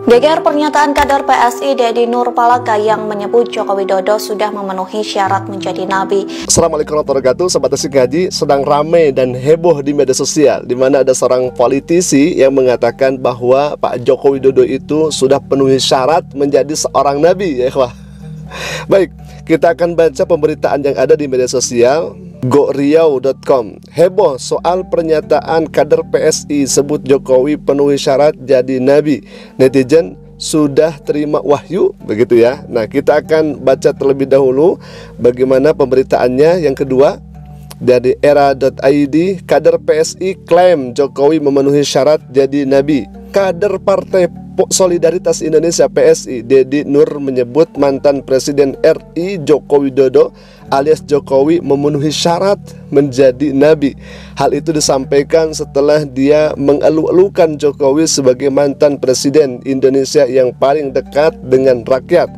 Geger pernyataan kader PSI Deddy Nurpalaka yang menyebut Joko Widodo sudah memenuhi syarat menjadi nabi. Assalamualaikum warahmatullahi wabarakatuh. Sobat Asik Ngaji, sedang ramai dan heboh di media sosial, di mana ada seorang politisi yang mengatakan bahwa Pak Joko Widodo itu sudah penuhi syarat menjadi seorang nabi, ya ikhwah. Baik, kita akan baca pemberitaan yang ada di media sosial goriau.com. Heboh soal pernyataan kader PSI sebut Jokowi penuhi syarat jadi nabi. Netizen sudah terima wahyu, begitu ya. Nah, kita akan baca terlebih dahulu bagaimana pemberitaannya. Yang kedua, dari era.id, kader PSI klaim Jokowi memenuhi syarat jadi nabi. Kader Partai Solidaritas Indonesia PSI Deddy Nur menyebut mantan Presiden RI Joko Widodo alias Jokowi memenuhi syarat menjadi nabi. Hal itu disampaikan setelah dia mengeluh-elukan Jokowi sebagai mantan Presiden Indonesia yang paling dekat dengan rakyat.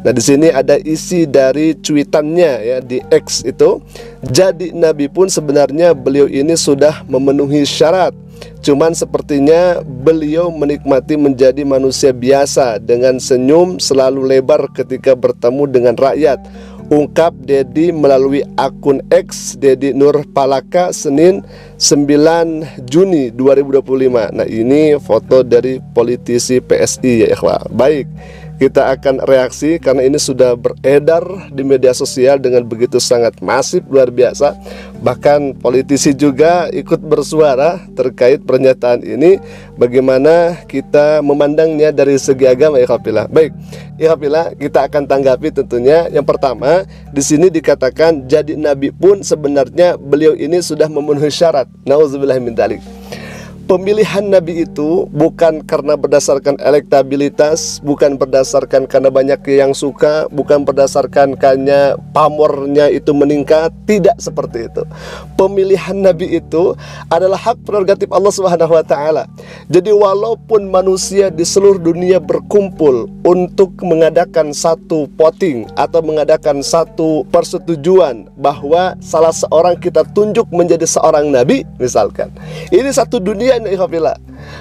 Nah, di sini ada isi dari cuitannya ya di X itu. Jadi nabi pun sebenarnya beliau ini sudah memenuhi syarat. Cuman sepertinya beliau menikmati menjadi manusia biasa dengan senyum selalu lebar ketika bertemu dengan rakyat. Ungkap Deddy melalui akun X Deddy Nurpalaka Senin 9 Juni 2025. Nah, ini foto dari politisi PSI ya ikhwah. Baik, kita akan reaksi karena ini sudah beredar di media sosial dengan begitu sangat masif, luar biasa. Bahkan politisi juga ikut bersuara terkait pernyataan ini. Bagaimana kita memandangnya dari segi agama, ikhwafillah. Baik, ikhwafillah, kita akan tanggapi tentunya. Yang pertama, di sini dikatakan jadi nabi pun sebenarnya beliau ini sudah memenuhi syarat. Nauzubillah min dzalik. Pemilihan nabi itu bukan karena berdasarkan elektabilitas, bukan berdasarkan karena banyak yang suka, bukan berdasarkan karena pamornya itu meningkat, tidak seperti itu. Pemilihan nabi itu adalah hak prerogatif Allah Subhanahu wa taala. Jadi walaupun manusia di seluruh dunia berkumpul untuk mengadakan satu voting atau mengadakan satu persetujuan bahwa salah seorang kita tunjuk menjadi seorang nabi misalkan, ini satu dunia,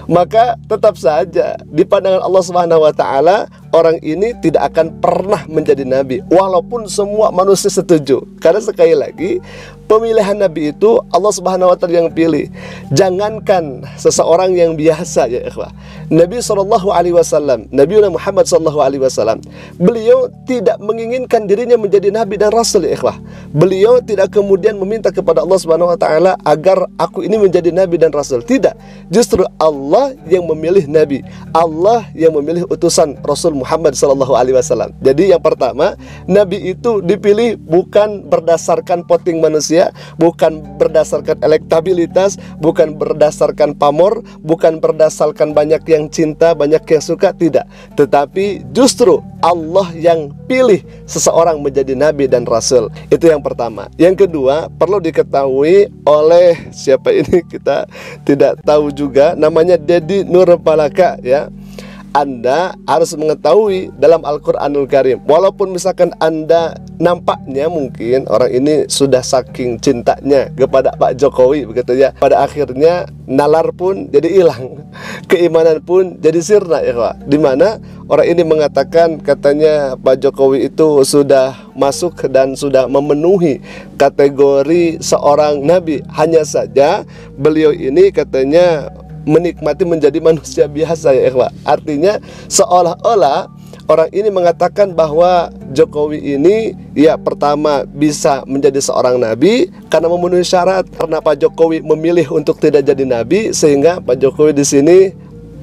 maka tetap saja di pandangan Allah Subhanahu wa taala orang ini tidak akan pernah menjadi nabi walaupun semua manusia setuju. Karena sekali lagi, pemilihan nabi itu Allah Subhanahu wa taala yang pilih. Jangankan seseorang yang biasa ya ikhwah. Nabi SAW, Nabi Muhammad SAW, beliau tidak menginginkan dirinya menjadi nabi dan rasul ya ikhwah. Beliau tidak kemudian meminta kepada Allah Subhanahu wa taala agar aku ini menjadi nabi dan rasul. Tidak. Justru Allah yang memilih nabi. Allah yang memilih utusan Rasul Muhammad SAW. Jadi yang pertama, nabi itu dipilih bukan berdasarkan voting manusia, bukan berdasarkan elektabilitas, bukan berdasarkan pamor, bukan berdasarkan banyak yang cinta, banyak yang suka, tidak. Tetapi justru Allah yang pilih seseorang menjadi nabi dan rasul. Itu yang pertama. Yang kedua, perlu diketahui oleh siapa ini kita tidak tahu juga, namanya Deddy Nurpalaka ya. Anda harus mengetahui dalam Al-Quranul Karim, walaupun misalkan Anda nampaknya mungkin orang ini sudah saking cintanya kepada Pak Jokowi begitu ya, pada akhirnya nalar pun jadi hilang, keimanan pun jadi sirna ya Pak. Dimana orang ini mengatakan katanya Pak Jokowi itu sudah masuk dan sudah memenuhi kategori seorang nabi. Hanya saja beliau ini katanya menikmati menjadi manusia biasa ya ikhwah. Artinya seolah-olah orang ini mengatakan bahwa Jokowi ini ya pertama bisa menjadi seorang nabi karena memenuhi syarat, karena Pak Jokowi memilih untuk tidak jadi nabi sehingga Pak Jokowi di sini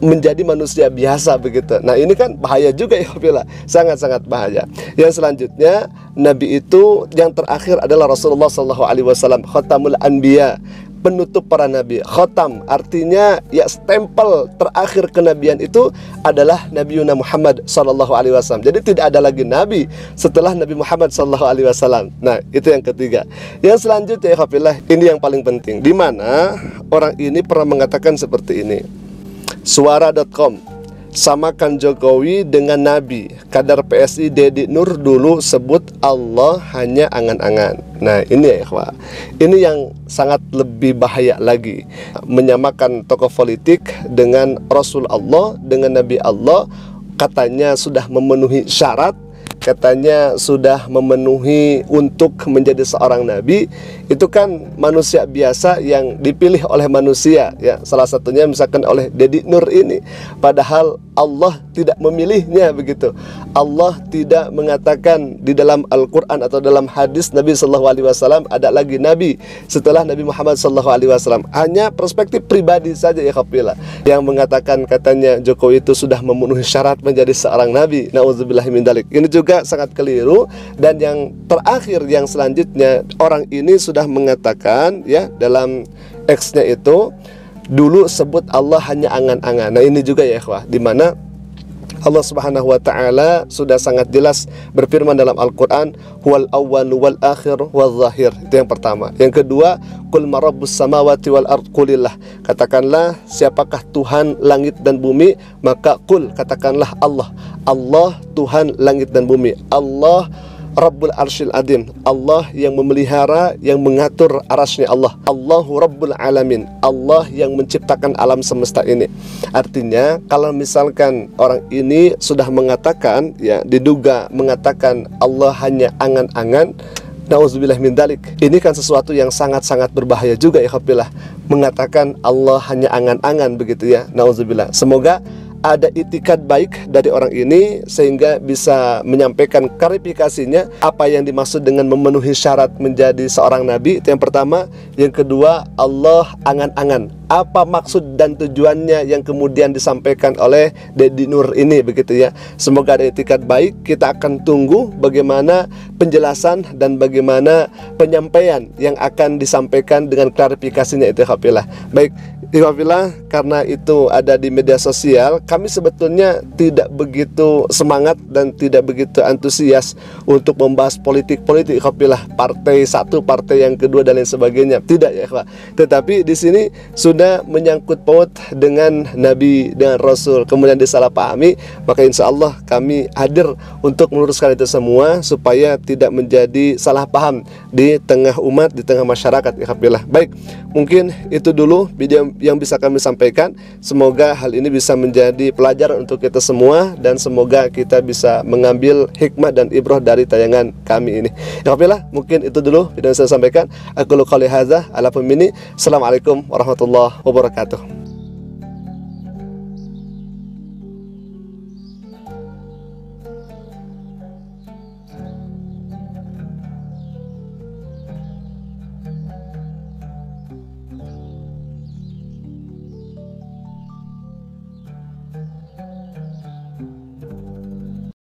menjadi manusia biasa begitu. Nah, ini kan bahaya juga ya ikhwah, sangat-sangat bahaya. Yang selanjutnya, nabi itu yang terakhir adalah Rasulullah SAW, Khatamul Anbiya, penutup para nabi. Khotam artinya ya stempel terakhir kenabian itu adalah Nabi Muhammad SAW. Jadi tidak ada lagi nabi setelah Nabi Muhammad SAW. Nah, itu yang ketiga. Yang selanjutnya ya ini yang paling penting, di mana orang ini pernah mengatakan seperti ini. Suara.com, samakan Jokowi dengan Nabi. Kadar PSI Deddy Nur dulu sebut Allah hanya angan-angan. Nah ini ya ikhwah, ini yang sangat lebih bahaya lagi, menyamakan tokoh politik dengan Rasul Allah, dengan Nabi Allah. Katanya sudah memenuhi syarat, katanya sudah memenuhi untuk menjadi seorang nabi. Itu kan manusia biasa yang dipilih oleh manusia ya, salah satunya misalkan oleh Deddy Nur ini. Padahal Allah tidak memilihnya begitu. Allah tidak mengatakan di dalam Al-Quran atau dalam hadis Nabi SAW ada lagi nabi setelah Nabi Muhammad SAW. Hanya perspektif pribadi saja ya kafilah yang mengatakan katanya Jokowi itu sudah memenuhi syarat menjadi seorang nabi. Nauzubillah min dzalik. Ini juga sangat keliru. Dan yang terakhir, yang selanjutnya, orang ini sudah mengatakan ya dalam X-nya itu dulu sebut Allah hanya angan-angan. Nah ini juga ya ikhwah, di mana Allah Subhanahu wa taala sudah sangat jelas berfirman dalam Al-Qur'an, huwal awwalu wal akhir wal zahir. Itu yang pertama. Yang kedua, qul marabbus samawati wal ard, qulillah. Katakanlah siapakah Tuhan langit dan bumi, maka qul, katakanlah Allah. Allah Tuhan langit dan bumi. Allah Rabbul Arsyil Adim, Allah yang memelihara, yang mengatur arasnya Allah. Allahu Rabbul Alamin, Allah yang menciptakan alam semesta ini. Artinya kalau misalkan orang ini sudah mengatakan ya, diduga mengatakan Allah hanya angan-angan, nauzubillah min dzalik, ini kan sesuatu yang sangat-sangat berbahaya juga ya kafilah, mengatakan Allah hanya angan-angan begitu ya, nauzubillah. Semoga ada itikad baik dari orang ini sehingga bisa menyampaikan klarifikasinya apa yang dimaksud dengan memenuhi syarat menjadi seorang nabi. Itu yang pertama. Yang kedua, Allah angan-angan, apa maksud dan tujuannya yang kemudian disampaikan oleh Deddy Nur ini begitu ya. Semoga ada itikad baik. Kita akan tunggu bagaimana penjelasan dan bagaimana penyampaian yang akan disampaikan dengan klarifikasinya itu kafilah. Baik ikhwafillah, karena itu ada di media sosial, kami sebetulnya tidak begitu semangat dan tidak begitu antusias untuk membahas politik-politik ikhwafillah, partai satu, partai yang kedua dan lain sebagainya. Tidak ya ikhwah. Tetapi di sini sudah menyangkut paut dengan Nabi, dengan Rasul, kemudian disalahpahami, maka insya Allah kami hadir untuk meluruskan itu semua supaya tidak menjadi salah paham di tengah umat, di tengah masyarakat ikhwafillah. Baik, mungkin itu dulu video yang bisa kami sampaikan. Semoga hal ini bisa menjadi pelajaran untuk kita semua dan semoga kita bisa mengambil hikmah dan ibrah dari tayangan kami ini. Alhamdulillah, mungkin itu dulu video yang saya sampaikan. Aku qouli hadza ala pemini. Assalamualaikum warahmatullahi wabarakatuh.